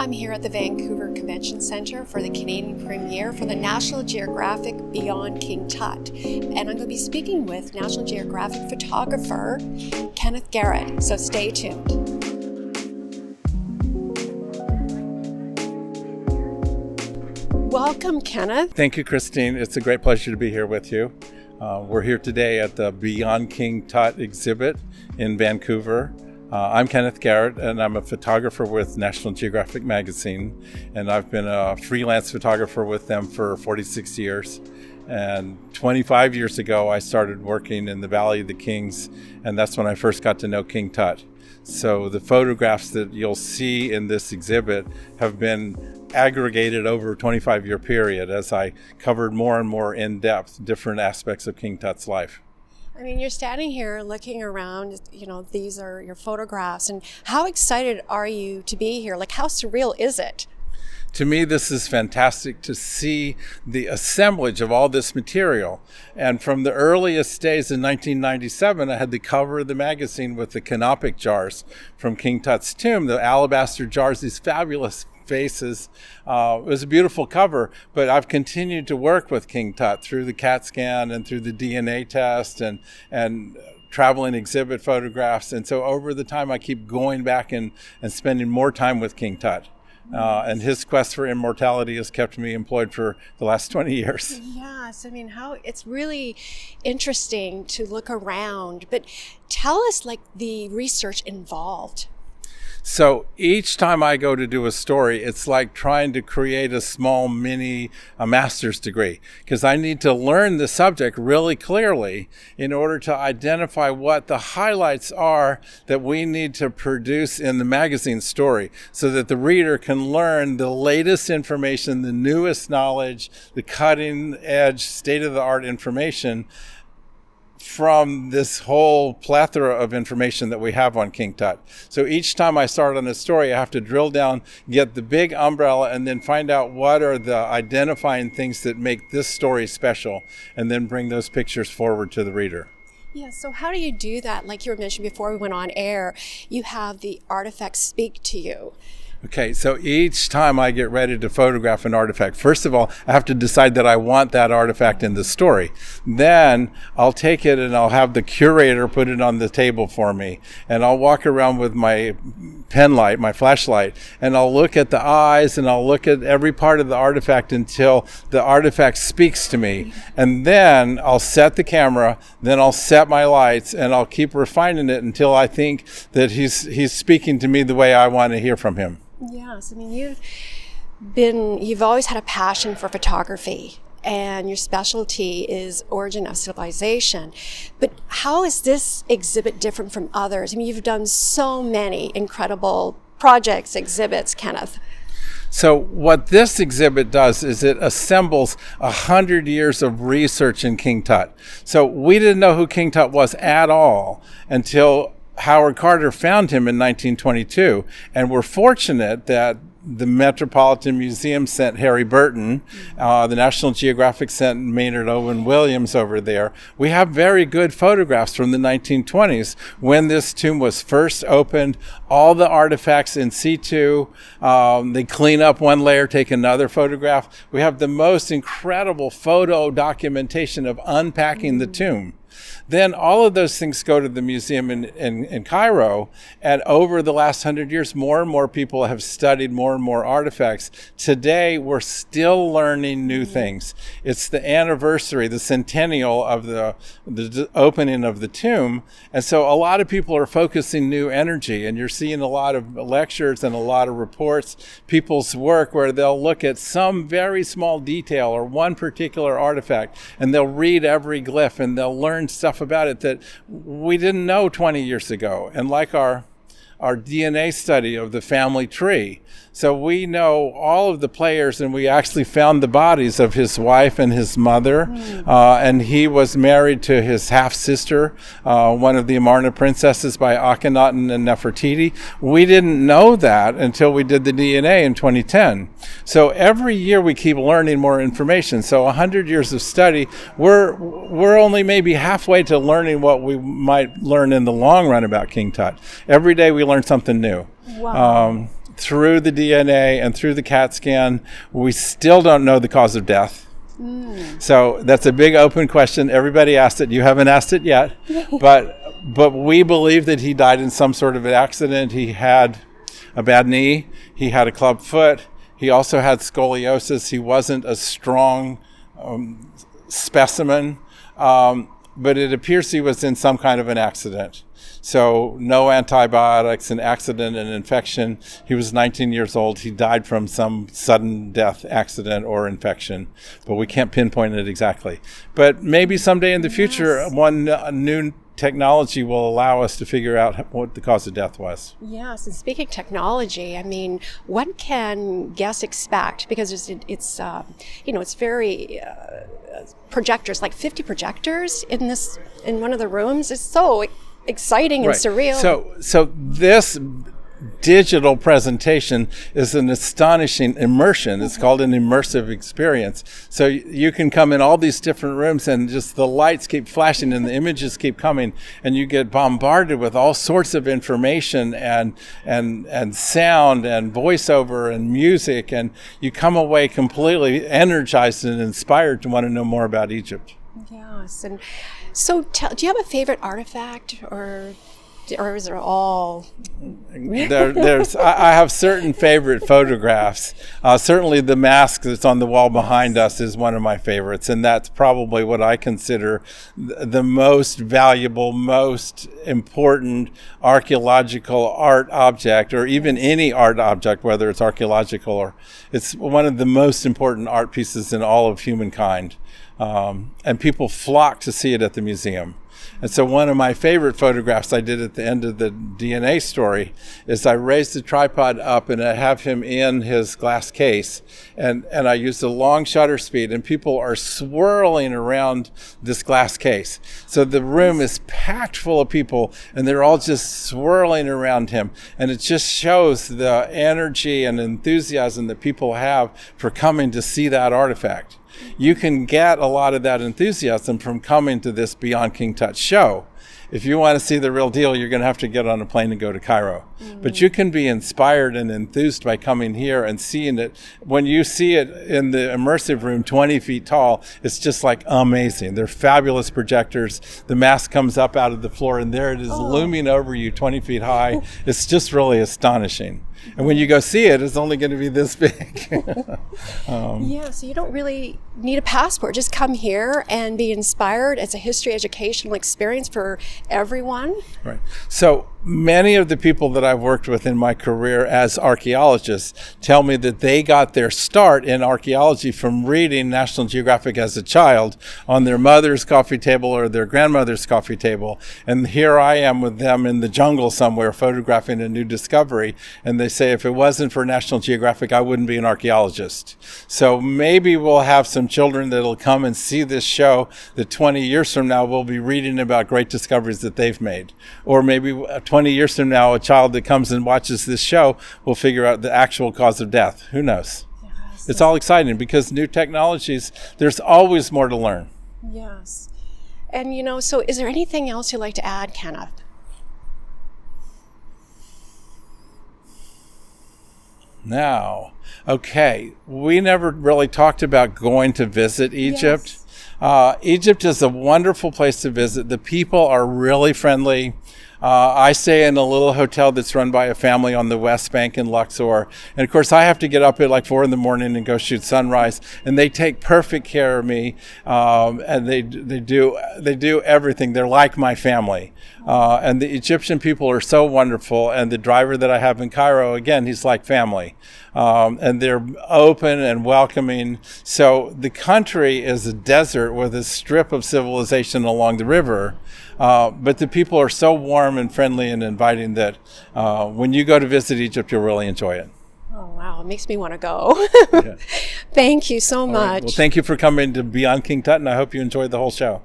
I'm here at the Vancouver Convention Centre for the Canadian premiere for the National Geographic Beyond King Tut. And I'm going to be speaking with National Geographic photographer Kenneth Garrett, so stay tuned. Welcome, Kenneth. Thank you, Christine. It's a great pleasure to be here with you. We're here today at the Beyond King Tut Exhibit in Vancouver. I'm Kenneth Garrett, and I'm a photographer with National Geographic magazine, and I've been a freelance photographer with them for 46 years. And 25 years ago, I started working in the Valley of the Kings, and that's when I first got to know King Tut. So the photographs that you'll see in this exhibit have been aggregated over a 25-year period as I covered more and more in depth different aspects of King Tut's life. I mean, you're standing here looking around, these are your photographs, and how excited are you to be here? Like, how surreal is it? To me, this is fantastic to see the assemblage of all this material. And from the earliest days in 1997, I had the cover of the magazine with the canopic jars from King Tut's tomb, the alabaster jars, these fabulous faces. It was a beautiful cover, but I've continued to work with King Tut through the CAT scan and through the DNA test and traveling exhibit photographs. And so over the time, I keep going back and spending more time with King Tut. And his quest for immortality has kept me employed for the last 20 years. Yes, I mean, it's really interesting to look around, but tell us the research involved. So each time I go to do a story, it's like trying to create a small mini master's degree, because I need to learn the subject really clearly in order to identify what the highlights are that we need to produce in the magazine story so that the reader can learn the latest information, the newest knowledge, the cutting edge, state-of-the-art information from this whole plethora of information that we have on King Tut. So each time I start on a story, I have to drill down, get the big umbrella, and then find out what are the identifying things that make this story special, and then bring those pictures forward to the reader. Yeah, so how do you do that? Like you were mentioning before we went on air, you have the artifacts speak to you. Okay, so each time I get ready to photograph an artifact, first of all, I have to decide that I want that artifact in the story. Then I'll take it and I'll have the curator put it on the table for me. And I'll walk around with my pen light, my flashlight, and I'll look at the eyes and I'll look at every part of the artifact until the artifact speaks to me. And then I'll set the camera, then I'll set my lights, and I'll keep refining it until I think that he's speaking to me the way I want to hear from him. Yes, I mean, you've always had a passion for photography, and your specialty is origin of civilization. But how is this exhibit different from others? I mean, you've done so many incredible projects, exhibits, Kenneth. So what this exhibit does is it assembles 100 years of research in King Tut. So we didn't know who King Tut was at all until Howard Carter found him in 1922, and we're fortunate that the Metropolitan Museum sent Harry Burton, the National Geographic sent Maynard Owen Williams over there. We have very good photographs from the 1920s when this tomb was first opened, all the artifacts in situ. They clean up one layer, take another photograph. We have the most incredible photo documentation of unpacking the tomb. Then all of those things go to the museum in Cairo, and over the last 100 years, more and more people have studied more and more artifacts. Today, we're still learning new things. It's the anniversary, the centennial of the opening of the tomb, and so a lot of people are focusing new energy, and you're seeing a lot of lectures and a lot of reports, people's work where they'll look at some very small detail or one particular artifact, and they'll read every glyph, and they'll learn stuff about it that we didn't know 20 years ago. And like our DNA study of the family tree. So we know all of the players, and we actually found the bodies of his wife and his mother. And he was married to his half-sister, one of the Amarna princesses by Akhenaten and Nefertiti. We didn't know that until we did the DNA in 2010. So every year we keep learning more information. So 100 years of study, we're only maybe halfway to learning what we might learn in the long run about King Tut. Every day we learn something new. Wow. through the DNA and through the CAT scan, we still don't know the cause of death. So that's a big open question. Everybody asked it. You haven't asked it yet. But we believe that he died in some sort of an accident. He had a bad knee. He had a club foot. He also had scoliosis. He wasn't a strong specimen. But it appears he was in some kind of an accident. So no antibiotics, an accident, an infection. He was 19 years old. He died from some sudden death accident or infection, but we can't pinpoint it exactly. But maybe someday in the future, one new technology will allow us to figure out what the cause of death was. Yes, and speaking of technology, I mean, what can guests expect? Because it's very projectors, like 50 projectors in one of the rooms. It's so exciting and surreal. So this digital presentation is an astonishing immersion. It's called an immersive experience. So you can come in all these different rooms and just the lights keep flashing and the images keep coming and you get bombarded with all sorts of information and sound and voiceover and music, and you come away completely energized and inspired to want to know more about Egypt. Yes. And so do you have a favorite artifact, or is it all? I have certain favorite photographs. Certainly the mask that's on the wall behind us is one of my favorites, and that's probably what I consider the most valuable, most important archaeological art object, or even any art object, whether it's archaeological or it's one of the most important art pieces in all of humankind. And people flock to see it at the museum. And so one of my favorite photographs I did at the end of the DNA story is I raised the tripod up and I have him in his glass case, and I used a long shutter speed, and people are swirling around this glass case. So the room is packed full of people and they're all just swirling around him. And it just shows the energy and enthusiasm that people have for coming to see that artifact. You can get a lot of that enthusiasm from coming to this Beyond King Tut show. If you want to see the real deal, you're going to have to get on a plane and go to Cairo. But you can be inspired and enthused by coming here and seeing it. When you see it in the immersive room, 20 feet tall, it's just like amazing. They're fabulous projectors. The mask comes up out of the floor, and there it is looming over you 20 feet high. It's just really astonishing. And when you go see it, it's only going to be this big. Yeah, so you don't really need a passport. Just come here and be inspired. It's a history educational experience for everyone. Right. So many of the people that I've worked with in my career as archaeologists tell me that they got their start in archaeology from reading National Geographic as a child on their mother's coffee table or their grandmother's coffee table. And here I am with them in the jungle somewhere photographing a new discovery. And they say, if it wasn't for National Geographic, I wouldn't be an archaeologist. So maybe we'll have some children that'll come and see this show that 20 years from now we'll be reading about great discoveries that they've made. Or maybe 20 years from now, a child that comes and watches this show will figure out the actual cause of death. Who knows? Yes. It's all exciting because new technologies, there's always more to learn. Yes. And, so is there anything else you'd like to add, Kenneth? Now, okay, we never really talked about going to visit Egypt. Yes. Egypt is a wonderful place to visit. The people are really friendly. I stay in a little hotel that's run by a family on the West Bank in Luxor. And of course, I have to get up at like 4 a.m. and go shoot sunrise. And they take perfect care of me. And they do everything. They're like my family. And the Egyptian people are so wonderful. And the driver that I have in Cairo, again, he's like family. And they're open and welcoming. So the country is a desert with a strip of civilization along the river. But the people are so warm and friendly and inviting that when you go to visit Egypt, you'll really enjoy it. Oh, wow. It makes me want to go. Yeah. Thank you so much. Right. Well, thank you for coming to Beyond King Tut, and I hope you enjoyed the whole show.